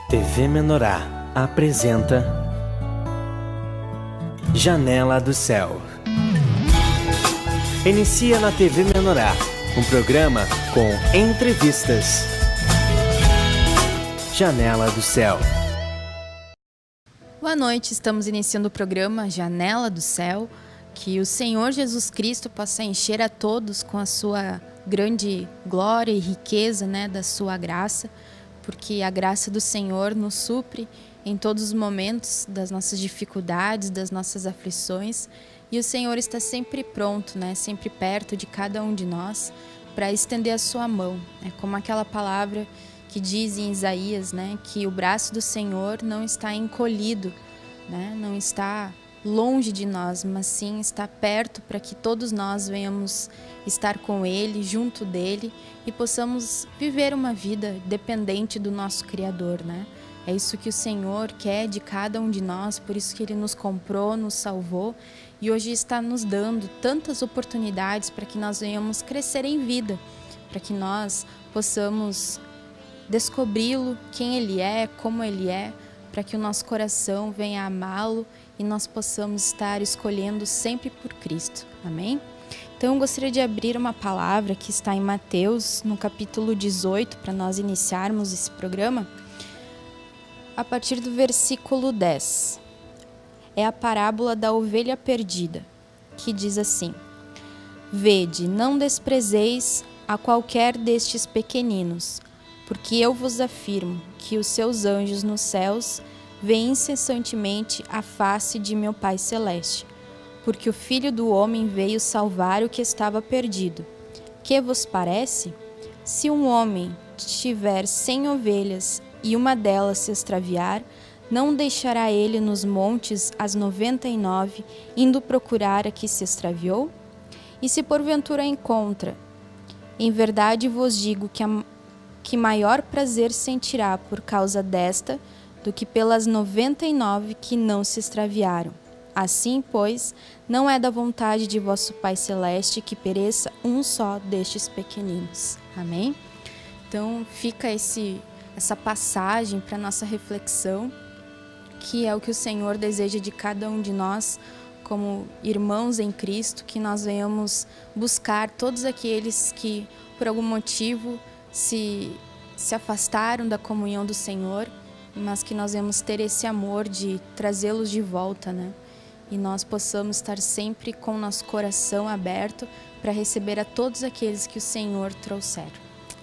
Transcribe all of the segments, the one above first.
TV Menorá apresenta Janela do Céu. Inicia na TV Menorá, um programa com entrevistas. Janela do Céu. Boa noite, estamos iniciando o programa Janela do Céu. Que o Senhor Jesus Cristo possa encher a todos com a sua grande glória e riqueza, da sua graça, porque a graça do Senhor nos supre em todos os momentos das nossas dificuldades, das nossas aflições, e o Senhor está sempre pronto, sempre perto de cada um de nós para estender a sua mão. É como aquela palavra que diz em Isaías, que o braço do Senhor não está encolhido, não está longe de nós, mas sim está perto para que todos nós venhamos estar com Ele, junto dEle, e possamos viver uma vida dependente do nosso Criador, É isso que o Senhor quer de cada um de nós, por isso que Ele nos comprou, nos salvou, e hoje está nos dando tantas oportunidades para que nós venhamos crescer em vida, para que nós possamos descobri-lo, quem Ele é, como Ele é, para que o nosso coração venha amá-lo e nós possamos estar escolhendo sempre por Cristo. Amém? Então eu gostaria de abrir uma palavra que está em Mateus, no capítulo 18, para nós iniciarmos esse programa, a partir do versículo 10. É a parábola da ovelha perdida, que diz assim: Vede, não desprezeis a qualquer destes pequeninos, porque eu vos afirmo que os seus anjos nos céus veem incessantemente a face de meu Pai Celeste, porque o Filho do Homem veio salvar o que estava perdido. Que vos parece? Se um homem tiver 100 ovelhas e uma delas se extraviar, não deixará ele nos montes as 99, indo procurar a que se extraviou? E se porventura a encontra, em verdade vos digo que maior prazer sentirá por causa desta do que pelas 99 que não se extraviaram. Assim, pois, não é da vontade de vosso Pai Celeste que pereça um só destes pequeninos. Amém? Então, fica essa passagem para nossa reflexão, que é o que o Senhor deseja de cada um de nós, como irmãos em Cristo, que nós venhamos buscar todos aqueles que, por algum motivo, se afastaram da comunhão do Senhor, mas que nós vamos ter esse amor de trazê-los de volta, E nós possamos estar sempre com o nosso coração aberto para receber a todos aqueles que o Senhor trouxer.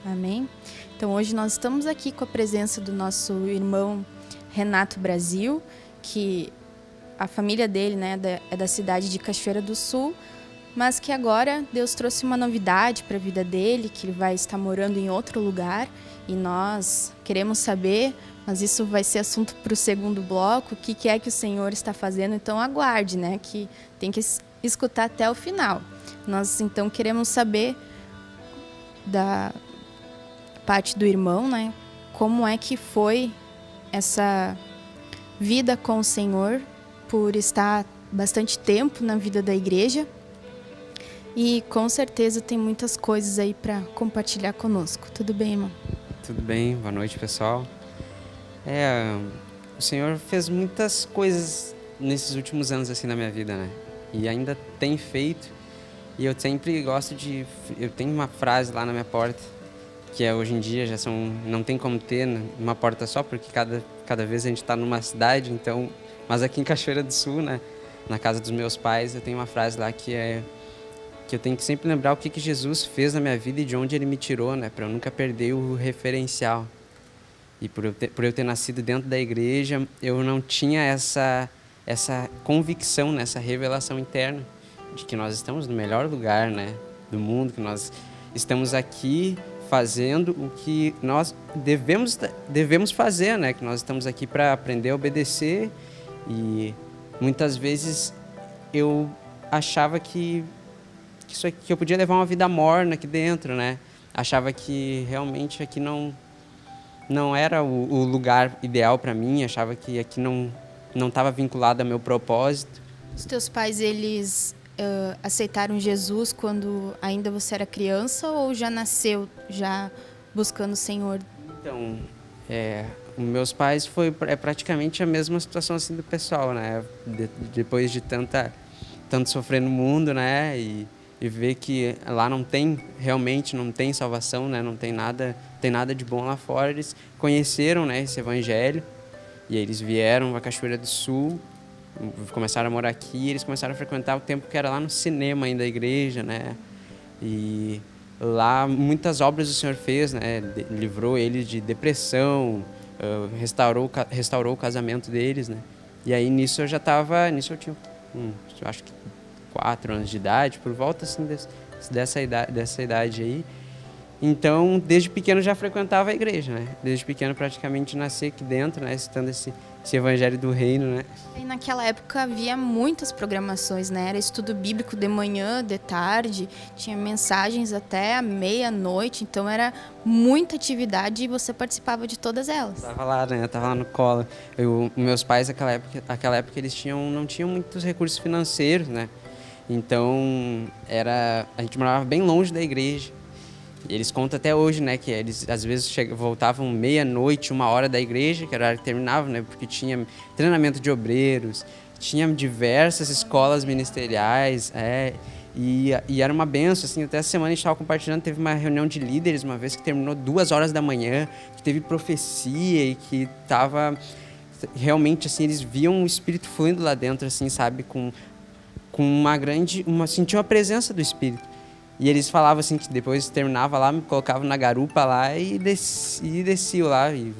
Amém? Então hoje nós estamos aqui com a presença do nosso irmão Renato Brasil, que a família dele, é da cidade de Cachoeira do Sul, mas que agora Deus trouxe uma novidade para a vida dele, que ele vai estar morando em outro lugar, e nós queremos saber, mas isso vai ser assunto para o segundo bloco, o que é que o Senhor está fazendo. Então aguarde, que tem que escutar até o final. Nós então queremos saber da parte do irmão, como é que foi essa vida com o Senhor, por estar bastante tempo na vida da igreja. E com certeza tem muitas coisas aí para compartilhar conosco. Tudo bem, irmão? Tudo bem, boa noite, pessoal. O Senhor fez muitas coisas nesses últimos anos assim na minha vida, E ainda tem feito. E eu sempre gosto eu tenho uma frase lá na minha porta, que hoje em dia não tem como ter uma porta só, porque cada vez a gente está numa cidade, então... Mas aqui em Cachoeira do Sul, na casa dos meus pais, eu tenho uma frase lá que eu tenho que sempre lembrar o que Jesus fez na minha vida e de onde Ele me tirou, para eu nunca perder o referencial. E por eu ter nascido dentro da igreja, eu não tinha essa convicção, essa revelação interna de que nós estamos no melhor lugar, do mundo, que nós estamos aqui fazendo o que nós devemos fazer, que nós estamos aqui para aprender a obedecer. E muitas vezes eu achava que eu podia levar uma vida morna aqui dentro, Achava que realmente aqui não era o lugar ideal para mim, achava que aqui não estava vinculado ao meu propósito. Os teus pais, eles aceitaram Jesus quando ainda você era criança ou já nasceu buscando o Senhor? Então, meus pais é praticamente a mesma situação assim do pessoal, né? Depois de tanto sofrer no mundo, né? E ver que lá realmente não tem salvação, né? Não tem nada de bom lá fora. Eles conheceram, né, esse evangelho e aí eles vieram para Cachoeira do Sul, começaram a morar aqui, e eles começaram a frequentar o tempo que era lá no cinema ainda da igreja, né? E lá muitas obras o Senhor fez, né? Livrou eles de depressão, restaurou o casamento deles, né? E aí nisso eu tinha, eu acho que 4 anos de idade, por volta assim dessa idade aí. Então, desde pequeno já frequentava a igreja, né? Desde pequeno praticamente nasci aqui dentro, né? Citando esse evangelho do reino, né? E naquela época havia muitas programações, né? Era estudo bíblico de manhã, de tarde, tinha mensagens até a meia-noite, então era muita atividade e você participava de todas elas. Tava lá, né? Tava lá no colo. Meus pais, naquela época eles não tinham muitos recursos financeiros, né? Então, a gente morava bem longe da igreja. E eles contam até hoje, né, que eles às vezes voltavam meia-noite, 1h da igreja, que era a hora que terminava, né, porque tinha treinamento de obreiros, tinha diversas escolas ministeriais, e era uma benção, assim. Até essa semana a gente estava compartilhando, teve uma reunião de líderes uma vez que terminou 2h da manhã, que teve profecia e que estava realmente, assim, eles viam o Espírito fluindo lá dentro, assim, sabe, com sentiam a presença do Espírito. E eles falavam assim que depois terminava lá, me colocavam na garupa lá e desciam lá. E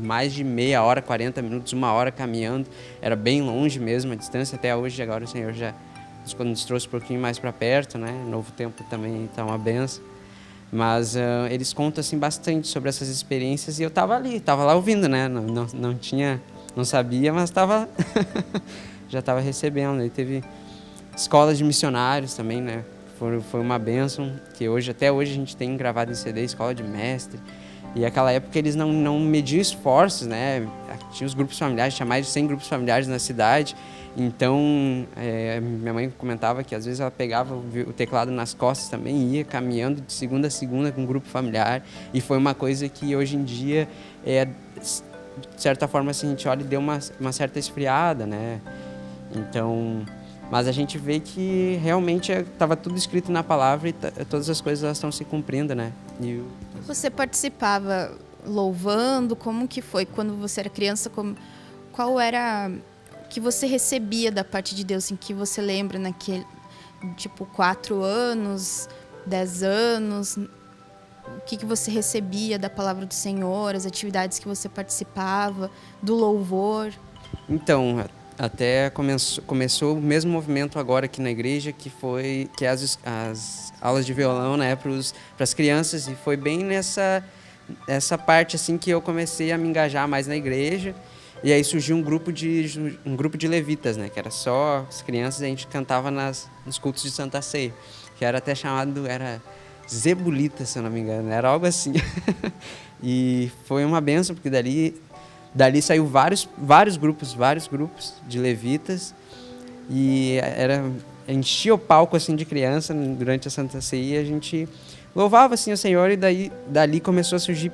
mais de meia hora, 40 minutos, 1h caminhando. Era bem longe mesmo a distância. Até hoje, agora o Senhor já nos trouxe um pouquinho mais para perto, né? Novo Tempo também está uma benção. Mas eles contam assim bastante sobre essas experiências e eu estava lá ouvindo, né? Não sabia, mas já estava recebendo. E teve escolas de missionários também, né? Foi uma bênção, que até hoje a gente tem gravado em CD, escola de mestre. E naquela época eles não mediam esforços, né? Tinha os grupos familiares, tinha mais de 100 grupos familiares na cidade. Então, minha mãe comentava que às vezes ela pegava o teclado nas costas também e ia caminhando de segunda a segunda com um grupo familiar. E foi uma coisa que hoje em dia, de certa forma, assim, a gente olha e deu uma certa esfriada, né? Então, mas a gente vê que realmente estava tudo escrito na palavra e todas as coisas elas estão se cumprindo, né? Você participava louvando? Como que foi quando você era criança? Qual era o que você recebia da parte de Deus, em que você lembra naquele, tipo, 4 anos, 10 anos? O que você recebia da palavra do Senhor, as atividades que você participava, do louvor? Então, até começou o mesmo movimento agora aqui na igreja, que é as aulas de violão, né, para as crianças, e foi bem nessa parte assim que eu comecei a me engajar mais na igreja. E aí surgiu um grupo de levitas, né, que era só as crianças, e a gente cantava nos cultos de Santa Ceia, que era até era Zebulita, se eu não me engano, era algo assim. E foi uma bênção, porque dali saiu vários grupos de levitas, e enchia o palco assim de criança durante a Santa Ceia, e a gente louvava assim o Senhor, e dali começou a surgir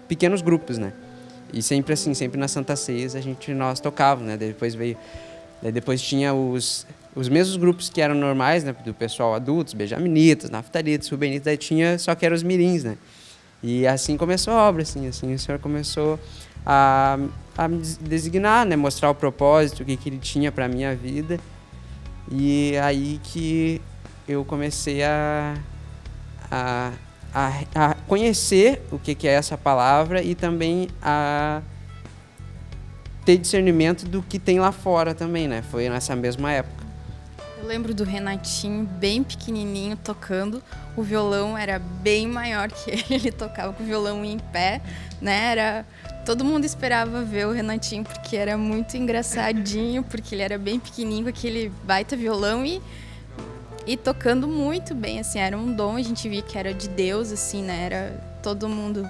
pequenos grupos, né? E sempre nas Santa Ceias nós tocávamos, né? Depois tinha os mesmos grupos que eram normais, né? Do pessoal adultos, benjaminitas, naftalitas, rubenitas, daí tinha só que eram os mirins, né? E assim começou a obra, assim o Senhor começou a me designar, né? Mostrar o propósito, o que Ele tinha para a minha vida. E aí que eu comecei a conhecer o que é essa palavra e também a ter discernimento do que tem lá fora também, né? Foi nessa mesma época. Eu lembro do Renatinho, bem pequenininho, tocando. O violão era bem maior que ele tocava com o violão em pé, né? Todo mundo esperava ver o Renatinho, porque era muito engraçadinho, porque ele era bem pequenininho, com aquele baita violão e tocando muito bem, assim, era um dom, a gente via que era de Deus, assim, né? Era todo mundo.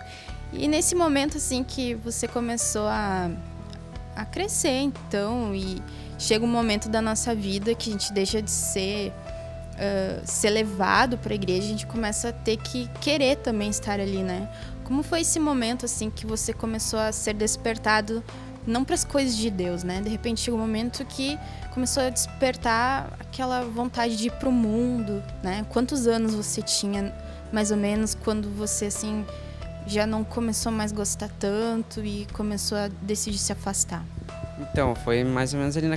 E nesse momento, assim, que você começou a crescer, então, e chega um momento da nossa vida que a gente deixa de ser levado para a igreja, a gente começa a ter que querer também estar ali, né? Como foi esse momento, assim, que você começou a ser despertado, não para as coisas de Deus, né? De repente chegou um momento que começou a despertar aquela vontade de ir pro mundo, né? Quantos anos você tinha, mais ou menos, quando você, assim, já não começou mais a gostar tanto e começou a decidir se afastar? Então, foi mais ou menos ali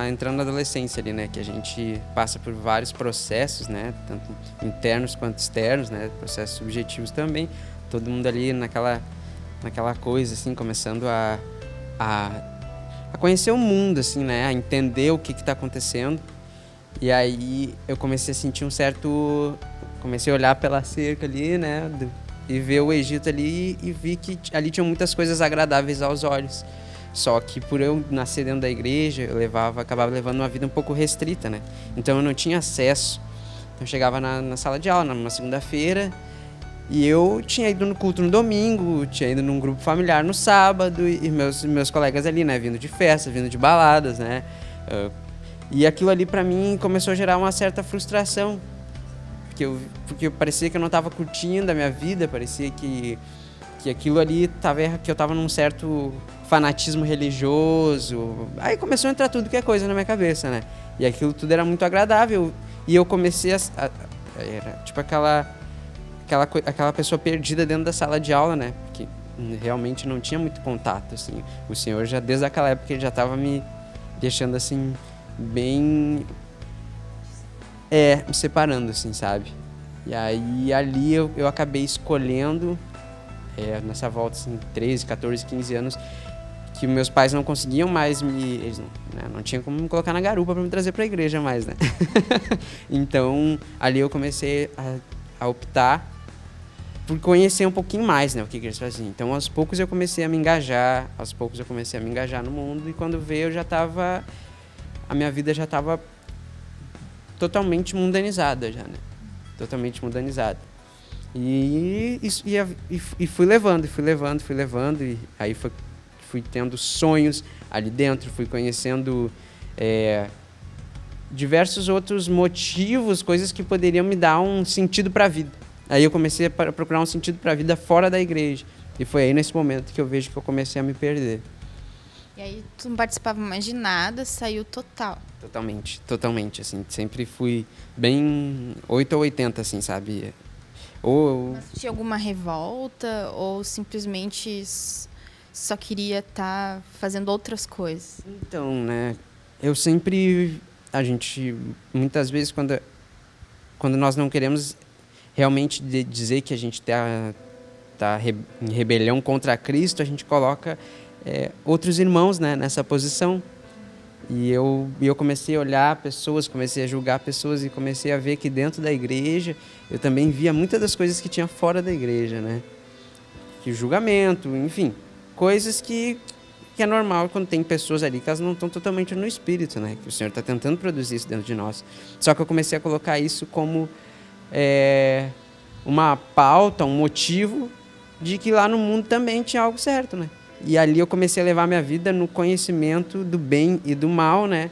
entrando na adolescência ali, né? Que a gente passa por vários processos, né? Tanto internos quanto externos, né? Processos subjetivos também. Todo mundo ali naquela coisa, assim, começando a conhecer o mundo, assim, né? A entender o que está acontecendo. E aí eu comecei a sentir comecei a olhar pela cerca ali, né? E ver o Egito ali e vi que ali tinha muitas coisas agradáveis aos olhos. Só que por eu nascer dentro da igreja, acabava levando uma vida um pouco restrita, né? Então eu não tinha acesso. Eu chegava na sala de aula, numa segunda-feira, e eu tinha ido no culto no domingo, tinha ido num grupo familiar no sábado, e meus colegas ali, né? Vindo de festa, vindo de baladas, né? E aquilo ali pra mim começou a gerar uma certa frustração. Porque parecia que eu não estava curtindo a minha vida, parecia que aquilo ali que eu estava num certo fanatismo religioso. Aí começou a entrar tudo que é coisa na minha cabeça, né? E aquilo tudo era muito agradável. E eu comecei era tipo aquela pessoa perdida dentro da sala de aula, né? Porque realmente não tinha muito contato, assim. O Senhor já, desde aquela época, ele já estava me deixando, assim, bem... me separando, assim, sabe? E aí, ali, eu acabei escolhendo... nessa volta, assim, 13, 14, 15 anos, que meus pais não conseguiam mais eles não tinham como me colocar na garupa para me trazer para a igreja mais, né? Então, ali eu comecei a optar por conhecer um pouquinho mais, né, o que eles faziam. Então, aos poucos eu comecei a me engajar, no mundo, e quando veio a minha vida já estava totalmente mundanizada já, né? Totalmente mundanizada. E fui levando, e aí fui tendo sonhos ali dentro, fui conhecendo diversos outros motivos, coisas que poderiam me dar um sentido para a vida. Aí eu comecei a procurar um sentido para a vida fora da igreja, e foi aí nesse momento que eu vejo que eu comecei a me perder. E aí tu não participava mais de nada, saiu total. Totalmente, assim, sempre fui bem 8 ou 80, assim, sabe? Mas tinha alguma revolta ou simplesmente só queria estar fazendo outras coisas? Então, né, muitas vezes quando nós não queremos realmente dizer que a gente tá em rebelião contra Cristo, a gente coloca outros irmãos, né, nessa posição. E eu comecei a olhar pessoas, comecei a julgar pessoas e comecei a ver que dentro da igreja eu também via muitas das coisas que tinha fora da igreja, né? Que julgamento, enfim, coisas que é normal quando tem pessoas ali que elas não estão totalmente no espírito, né? Que o Senhor está tentando produzir isso dentro de nós. Só que eu comecei a colocar isso como uma pauta, um motivo de que lá no mundo também tinha algo certo, né? E ali eu comecei a levar minha vida no conhecimento do bem e do mal, né?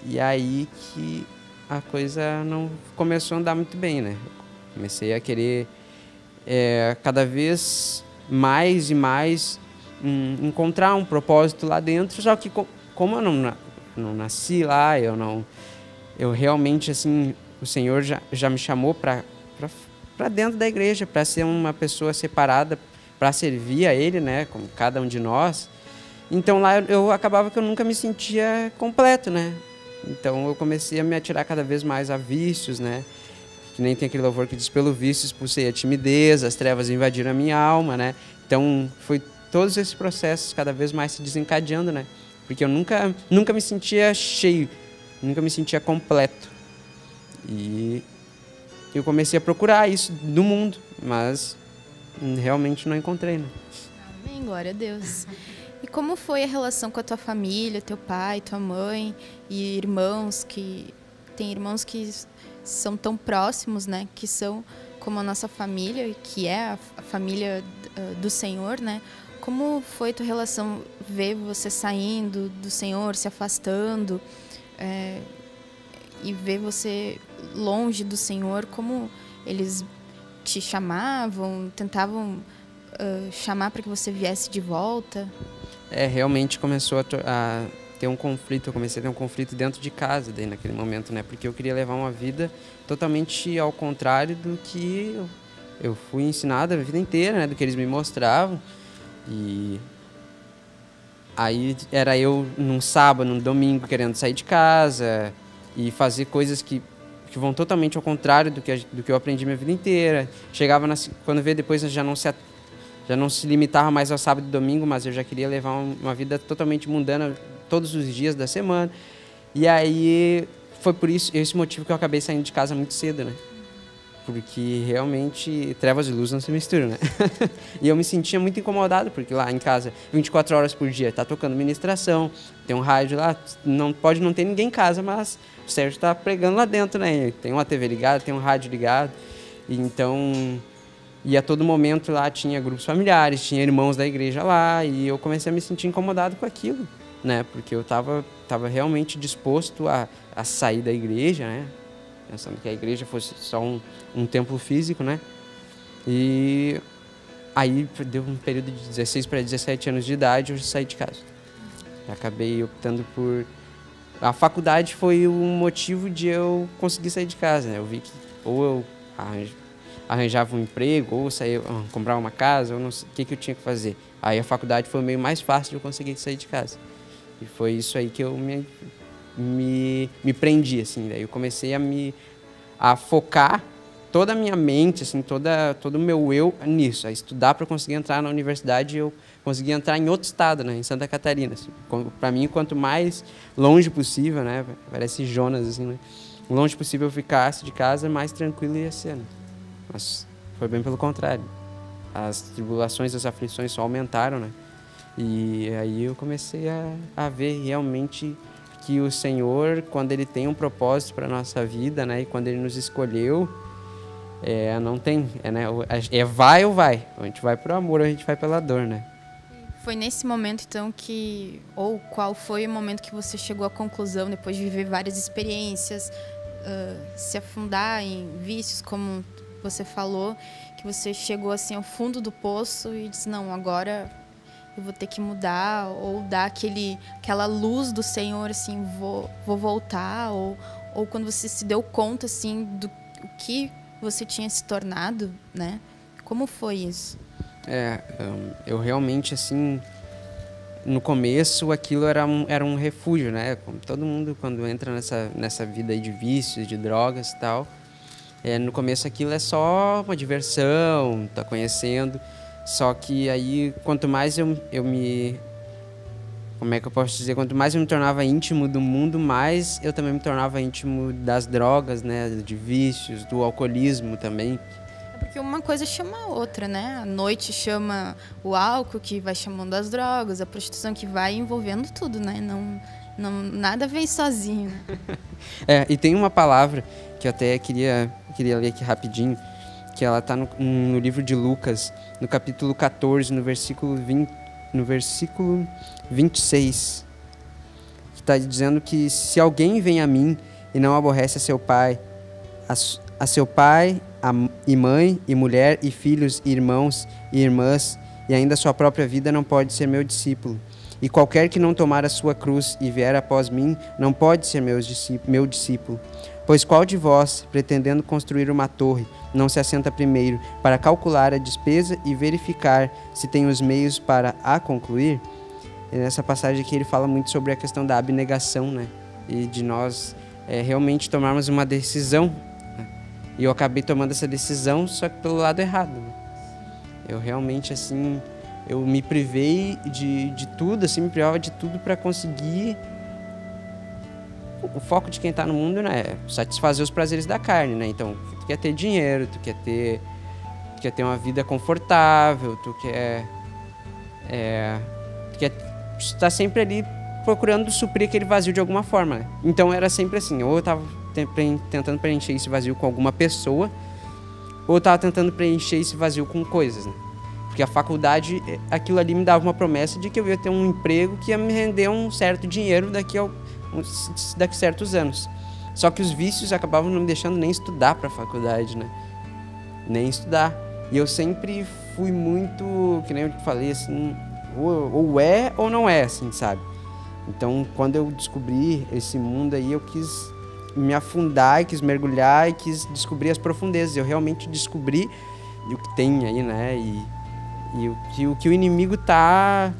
E aí que a coisa não começou a andar muito bem, né? Comecei a querer cada vez mais e mais encontrar um propósito lá dentro, só que como eu não nasci lá, eu realmente, assim, o Senhor já me chamou para dentro da igreja, para ser uma pessoa separada, para servir a Ele, né, como cada um de nós. Então lá eu acabava que eu nunca me sentia completo, né? Então eu comecei a me atirar cada vez mais a vícios, né? Que nem tem aquele louvor que diz: pelo vício expulsei a timidez, as trevas invadiram a minha alma, né? Então foi todos esses processos cada vez mais se desencadeando, né? Porque eu nunca me sentia cheio, nunca me sentia completo. E eu comecei a procurar isso no mundo, mas realmente não encontrei, né? Amém, glória a Deus. E como foi a relação com a tua família, teu pai, tua mãe e irmãos que... Tem irmãos que são tão próximos, né? Que são como a nossa família, que é a família do Senhor, né? Como foi tua relação ver você saindo do Senhor, se afastando, e ver você longe do Senhor? Como eles te chamavam, tentavam chamar para que você viesse de volta? Realmente começou a ter um conflito, eu comecei a ter um conflito dentro de casa daí naquele momento, né? Porque eu queria levar uma vida totalmente ao contrário do que eu fui ensinado a vida inteira, né? Do que eles me mostravam. E aí era eu num sábado, num domingo, querendo sair de casa e fazer coisas que vão totalmente ao contrário do que eu aprendi minha vida inteira. Chegava, quando veio depois, eu já não se limitava mais ao sábado e domingo, mas eu já queria levar uma vida totalmente mundana todos os dias da semana. E aí foi por isso, esse motivo que eu acabei saindo de casa muito cedo, né? Porque realmente trevas e luz não se misturam, né? E eu me sentia muito incomodado, porque lá em casa, 24 horas por dia, tá tocando ministração, tem um rádio lá, pode não ter ninguém em casa, mas o Sérgio tá pregando lá dentro, né? Tem uma TV ligada, tem um rádio ligado, então... E a todo momento lá tinha grupos familiares, tinha irmãos da igreja lá, e eu comecei a me sentir incomodado com aquilo, né? Porque eu tava realmente disposto a sair da igreja, né? Pensando que a igreja fosse só um templo físico, né? E aí deu um período de 16 para 17 anos de idade, eu saí de casa. Acabei optando por... A faculdade foi o motivo de eu conseguir sair de casa, né? Eu vi que ou eu arranjava um emprego, ou sair, comprar uma casa, ou não sei o que eu tinha que fazer. Aí a faculdade foi o meio mais fácil de eu conseguir sair de casa. E foi isso aí que eu me prendi, assim. Daí eu comecei a focar toda a minha mente, assim, todo o meu eu nisso, a estudar para conseguir entrar na universidade. Eu consegui entrar em outro estado, né, em Santa Catarina. Assim. Para mim, quanto mais longe possível, né, parece Jonas, assim, né, longe possível eu ficasse de casa, mais tranquilo ia ser, né? Mas foi bem pelo contrário. As tribulações, as aflições só aumentaram, né? E aí eu comecei a ver realmente que o Senhor, quando Ele tem um propósito para a nossa vida, né? E quando Ele nos escolheu, não tem, né? Vai ou vai. A gente vai por amor, a gente vai pela dor, né? Foi nesse momento, então, ou qual foi o momento que você chegou à conclusão, depois de viver várias experiências, se afundar em vícios, como você falou, que você chegou assim ao fundo do poço e disse, não, agora eu vou ter que mudar, ou dar aquela luz do Senhor, assim, vou voltar, ou quando você se deu conta, assim, do que você tinha se tornado, né? Como foi isso? Eu realmente, assim, no começo aquilo era um refúgio, né? Como todo mundo, quando entra nessa vida aí de vícios, de drogas e tal, no começo aquilo é só uma diversão, tá conhecendo. Só que aí, quanto mais eu me... Como é que eu posso dizer? Quanto mais eu me tornava íntimo do mundo, mais eu também me tornava íntimo das drogas, né? De vícios, do alcoolismo também. Porque uma coisa chama a outra, né? A noite chama o álcool, que vai chamando as drogas, a prostituição que vai envolvendo tudo, né? Nada vem sozinho. E tem uma palavra que eu até queria ler aqui rapidinho, que ela está no livro de Lucas, no capítulo 14, no versículo 26, que está dizendo que se alguém vem a mim e não aborrece a seu pai, e mãe, e mulher, e filhos, e irmãos, e irmãs, e ainda a sua própria vida, não pode ser meu discípulo. E qualquer que não tomar a sua cruz e vier após mim, não pode ser meu discípulo. Pois qual de vós, pretendendo construir uma torre, não se assenta primeiro para calcular a despesa e verificar se tem os meios para a concluir? E nessa passagem aqui ele fala muito sobre a questão da abnegação, né? E de nós realmente tomarmos uma decisão. Né? E eu acabei tomando essa decisão, só que pelo lado errado. Né? Eu realmente, assim, eu me privei de tudo, assim, me privava de tudo para conseguir... O foco de quem está no mundo, né, é satisfazer os prazeres da carne, né? Então, tu quer ter dinheiro, tu quer ter uma vida confortável, tu quer estar sempre ali procurando suprir aquele vazio de alguma forma, né? Então, era sempre assim, ou eu estava tentando preencher esse vazio com alguma pessoa, ou eu estava tentando preencher esse vazio com coisas, né? Porque a faculdade, aquilo ali me dava uma promessa de que eu ia ter um emprego que ia me render um certo dinheiro daqui a certos anos. Só que os vícios acabavam não me deixando nem estudar para a faculdade, né? nem estudar. E eu sempre fui muito, que nem eu te falei, assim, ou é ou não é, assim, sabe? Então, quando eu descobri esse mundo aí, eu quis me afundar, quis mergulhar e quis descobrir as profundezas. Eu realmente descobri o que tem aí, né? E o que o inimigo tá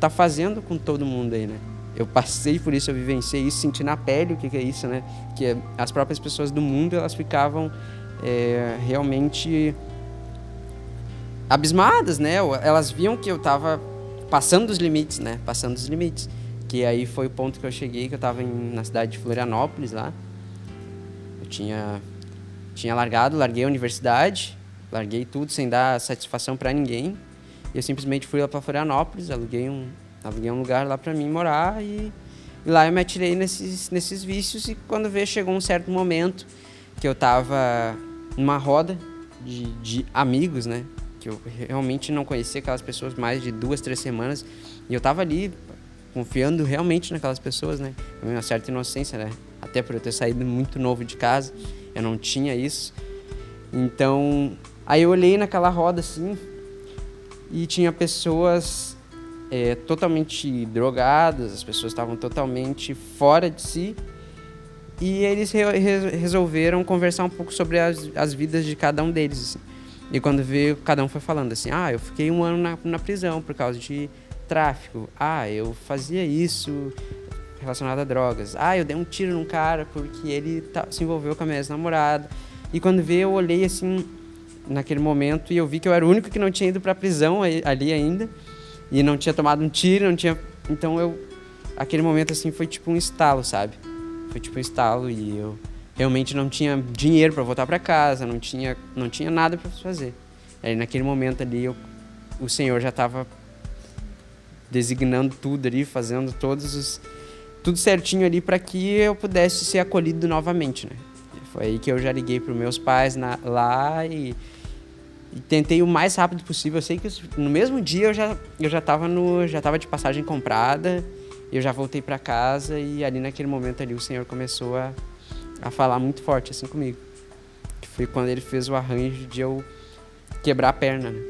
fazendo com todo mundo aí, né? Eu passei por isso, eu vivenciei isso, senti na pele o que é isso, né? Que as próprias pessoas do mundo, elas ficavam realmente abismadas, né? Elas viam que eu tava passando dos limites, né? Passando dos limites. Que aí foi o ponto que eu cheguei, que eu tava na cidade de Florianópolis, lá. Eu tinha larguei a universidade, larguei tudo sem dar satisfação para ninguém. E eu simplesmente fui lá para Florianópolis, aluguei um lugar lá para mim morar e lá eu me atirei nesses vícios. E quando veio, chegou um certo momento que eu tava numa roda de amigos, né? Que eu realmente não conhecia aquelas pessoas mais de 2, 3 semanas. E eu tava ali confiando realmente naquelas pessoas, né? Uma certa inocência, né? Até por eu ter saído muito novo de casa, eu não tinha isso. Então, aí eu olhei naquela roda assim e tinha pessoas totalmente drogadas, as pessoas estavam totalmente fora de si e eles resolveram conversar um pouco sobre as vidas de cada um deles. Assim. E quando veio, cada um foi falando assim, eu fiquei 1 ano na prisão por causa de tráfico, eu fazia isso relacionado a drogas, eu dei um tiro num cara porque ele se envolveu com a minha ex-namorada. E quando veio, eu olhei assim naquele momento e eu vi que eu era o único que não tinha ido pra prisão ali ainda e não tinha tomado um tiro, não tinha... Então aquele momento assim foi tipo um estalo, sabe? Foi tipo um estalo e eu realmente não tinha dinheiro para voltar para casa, não tinha nada para fazer. Aí naquele momento ali o Senhor já estava designando tudo ali, fazendo tudo certinho ali para que eu pudesse ser acolhido novamente, né? Foi aí que eu já liguei para os meus pais lá e tentei o mais rápido possível. Eu sei que no mesmo dia eu já estava de passagem comprada, eu já voltei para casa e ali naquele momento ali o Senhor começou a falar muito forte assim comigo. Que foi quando ele fez o arranjo de eu quebrar a perna, né?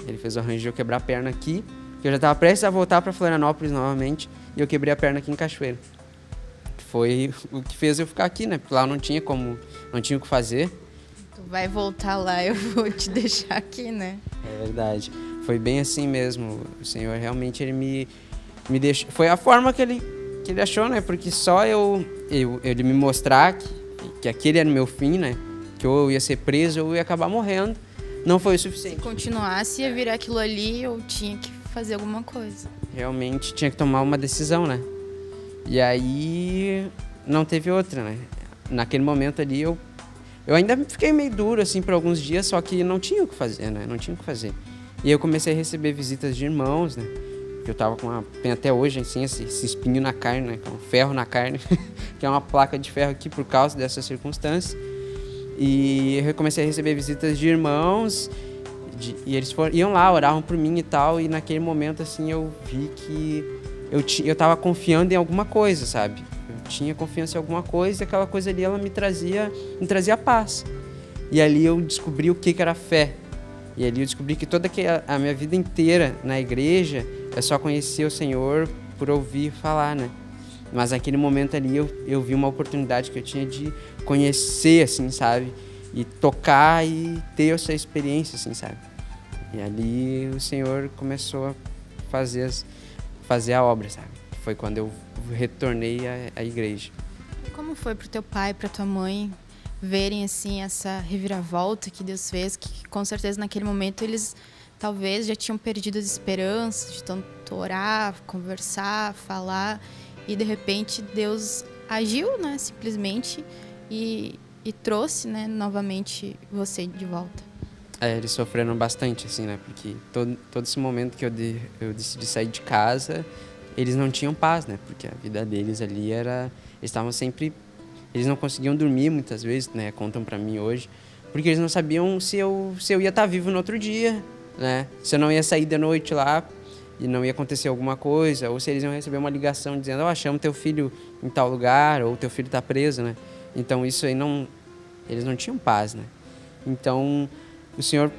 Ele fez o arranjo de eu quebrar a perna aqui, que eu já estava prestes a voltar para Florianópolis novamente e eu quebrei a perna aqui em Cachoeira. Foi o que fez eu ficar aqui, né? Porque lá eu não tinha o que fazer. Tu vai voltar lá, eu vou te deixar aqui, né? É verdade. Foi bem assim mesmo. O Senhor realmente, ele me deixou... Foi a forma que ele achou, né? Porque só ele me mostrar que aquele era o meu fim, né? Que ou eu ia ser preso ou eu ia acabar morrendo. Não foi o suficiente. Se continuasse, ia virar aquilo ali, eu tinha que fazer alguma coisa. Realmente tinha que tomar uma decisão, né? E aí não teve outra, né? Naquele momento ali eu ainda fiquei meio duro assim por alguns dias, só que não tinha o que fazer, né? Não tinha o que fazer. E eu comecei a receber visitas de irmãos, né? Que eu tava tem até hoje assim esse espinho na carne, né? Que é um ferro na carne, que é uma placa de ferro aqui por causa dessa circunstância. E eu comecei a receber visitas de irmãos e eles iam lá, oravam por mim e tal, e naquele momento assim eu vi que eu tava confiando em alguma coisa, sabe? Eu tinha confiança em alguma coisa e aquela coisa ali ela me trazia paz. E ali eu descobri o que era fé. E ali eu descobri que toda a minha vida inteira na igreja é só conhecer o Senhor por ouvir falar, né? Mas naquele momento ali eu vi uma oportunidade que eu tinha de conhecer, assim, sabe? E tocar e ter essa experiência, assim, sabe? E ali o Senhor começou a fazer a obra, sabe? Foi quando eu retornei à igreja. Como foi pro teu pai, pra tua mãe verem, assim, essa reviravolta que Deus fez, que com certeza naquele momento eles talvez já tinham perdido as esperanças de tanto orar, conversar, falar, e de repente Deus agiu, né, simplesmente, e trouxe, né, novamente você de volta. Eles sofreram bastante, assim, né, porque todo esse momento que eu decidi sair de casa, eles não tinham paz, né, porque a vida deles ali eles estavam sempre, eles não conseguiam dormir muitas vezes, né, contam pra mim hoje, porque eles não sabiam se eu ia estar vivo no outro dia, né, se eu não ia sair de noite lá e não ia acontecer alguma coisa, ou se eles iam receber uma ligação dizendo, achamos teu filho em tal lugar, ou teu filho tá preso, né. Então isso aí eles não tinham paz, né. Então o Senhor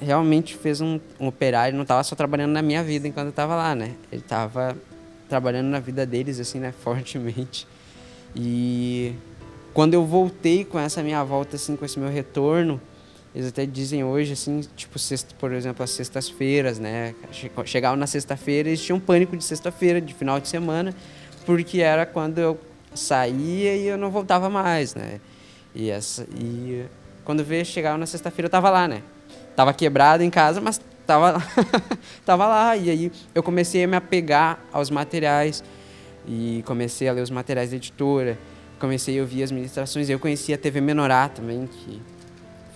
realmente fez um operário, não estava só trabalhando na minha vida enquanto eu estava lá, né? Ele estava trabalhando na vida deles, assim, né, fortemente. E quando eu voltei com essa minha volta, assim, com esse meu retorno, eles até dizem hoje, assim, tipo, por exemplo, as sextas-feiras, né? Chegavam na sexta-feira, eles tinham pânico de sexta-feira, de final de semana, porque era quando eu saía e eu não voltava mais, né? E quando veio, chegava na sexta-feira, eu tava lá, né? Tava quebrado em casa, mas tava lá. Tava lá. E aí eu comecei a me apegar aos materiais e comecei a ler os materiais da editora, comecei a ouvir as ministrações. Eu conheci a TV Menorá também, que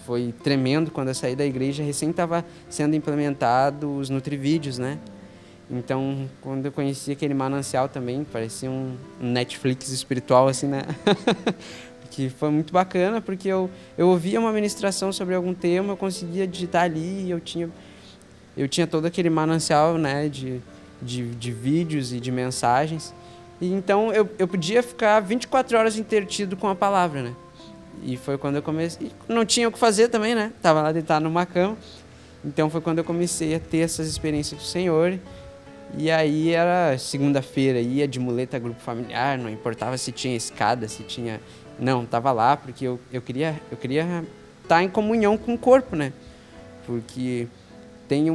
foi tremendo quando eu saí da igreja. Recém estava sendo implementado os Nutrivídeos, né? Então, quando eu conheci aquele manancial também, parecia um Netflix espiritual, assim, né? Que foi muito bacana, porque eu ouvia uma ministração sobre algum tema, eu conseguia digitar ali e eu tinha todo aquele manancial, né, de vídeos e de mensagens. E então, eu podia ficar 24 horas entretido com a palavra, né? E foi quando eu comecei... Não tinha o que fazer também, né? Estava lá deitado numa cama. Então, foi quando eu comecei a ter essas experiências do Senhor. E aí, era segunda-feira, ia de muleta grupo familiar, não importava se tinha escada, se tinha... Não, estava lá porque eu queria estar em comunhão com o corpo, né? Porque tem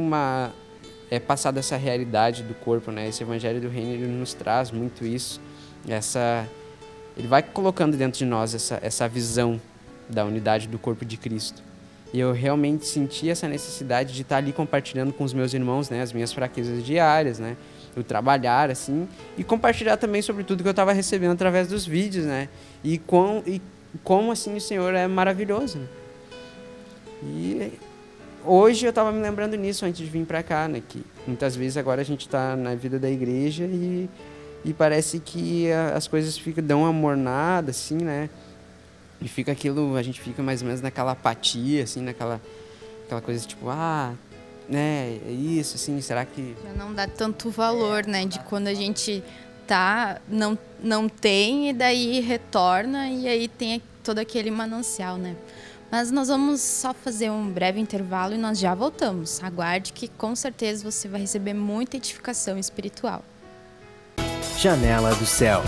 passada essa realidade do corpo, né? Esse evangelho do reino, ele nos traz muito isso. Ele vai colocando dentro de nós essa visão da unidade do corpo de Cristo. E eu realmente senti essa necessidade de estar ali compartilhando com os meus irmãos, né? As minhas fraquezas diárias, né? O trabalhar, assim, e compartilhar também sobre tudo que eu estava recebendo através dos vídeos, né? E como assim, o Senhor é maravilhoso, né? E hoje eu estava me lembrando nisso antes de vir para cá, né? Que muitas vezes agora a gente está na vida da igreja e parece que as coisas dão uma mornada, assim, né? E fica aquilo, a gente fica mais ou menos naquela apatia, assim, aquela coisa tipo, né, é isso, assim, será que... Já não dá tanto valor, né, de quando a gente não tem e daí retorna e aí tem todo aquele manancial, né. Mas nós vamos só fazer um breve intervalo e nós já voltamos. Aguarde que com certeza você vai receber muita edificação espiritual. Janela do Céu.